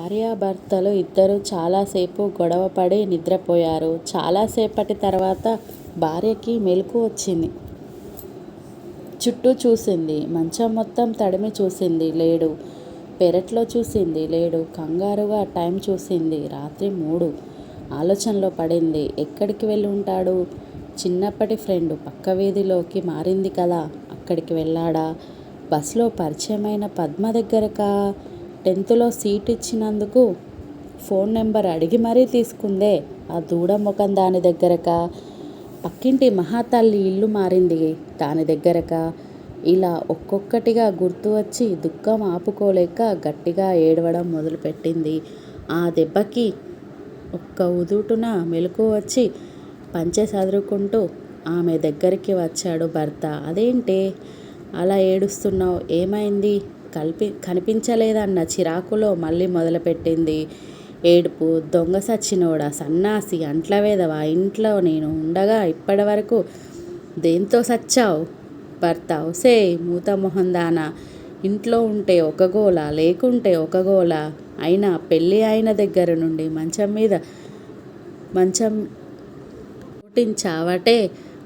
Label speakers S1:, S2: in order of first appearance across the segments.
S1: భార్యాభర్తలు ఇద్దరూ చాలాసేపు గొడవపడి నిద్రపోయారు. చాలాసేపటి తర్వాత భార్యకి మెలకువ వచ్చింది. చుట్టూ చూసింది. మంచం మొత్తం తడిమి చూసింది, లేడు. పెరట్లో చూసింది, లేడు. కంగారుగా టైం చూసింది. రాత్రి 3. ఆలోచనలో పడింది. ఎక్కడికి వెళ్ళి ఉంటాడు? చిన్నప్పటి ఫ్రెండు పక్క వీధిలోకి మారింది కదా, అక్కడికి వెళ్ళాడా? బస్సులో పరిచయమైన పద్మ దగ్గరకా? 10th సీట్ ఇచ్చినందుకు ఫోన్ నెంబర్ అడిగి మరీ తీసుకుందే ఆ దూడ ముఖం దాని దగ్గరకా? పక్కింటి మహాతల్లి ఇల్లు మారింది దాని దగ్గరకా? ఇలా ఒక్కొక్కటిగా గుర్తు వచ్చి దుఃఖం ఆపుకోలేక గట్టిగా ఏడవడం మొదలుపెట్టింది. ఆ దెబ్బకి ఒక్క ఉదుటున మెలకువ వచ్చి పంచె సదురుకుంటూ ఆమె దగ్గరికి వచ్చాడు భర్త. అదేంటే అలా ఏడుస్తున్నావు? ఏమైంది? కనిపించలేదన్న చిరాకులో మళ్ళీ మొదలుపెట్టింది ఏడుపు. దొంగ సచ్చినోడా, సన్నాసి, అంట్ల వేదవా, ఇంట్లో నేను ఉండగా ఇప్పటివరకు దేంతో సచ్చావు? భర్త: ఒసే మూత మొహం దానా, ఇంట్లో ఉంటే ఒక గోల, లేకుంటే ఒక గోల. అయినా పెళ్ళి అయిన దగ్గర నుండి మంచం చావటే,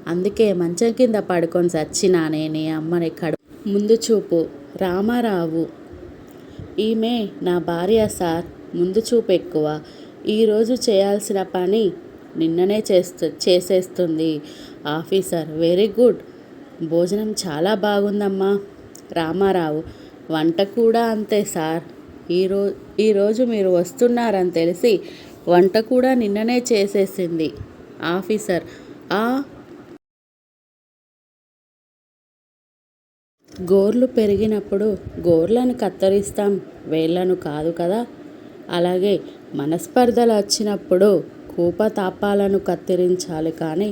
S1: అందుకే మంచం కింద పడుకొని సచ్చినానే నీ అమ్మని కడుపు. ముందు చూపు. రామారావు: ఈమె నా భార్య సార్, ముందు చూపు ఎక్కువ. ఈరోజు చేయాల్సిన పని నిన్ననే చేసేస్తుంది. ఆఫీసర్: వెరీ గుడ్, భోజనం చాలా బాగుందమ్మా. రామారావు: వంట కూడా అంతే సార్. ఈరోజు మీరు వస్తున్నారని తెలిసి వంట కూడా నిన్ననే చేసేసింది. ఆఫీసర్: ఆ గోర్లు పెరిగినప్పుడు గోర్లను కత్తిరిస్తాం, వేళ్ళను కాదు కదా. అలాగే మనస్పర్ధలు వచ్చినప్పుడు కోపతాపాలను కత్తిరించాలి కానీ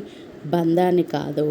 S1: బంధాన్ని కాదు.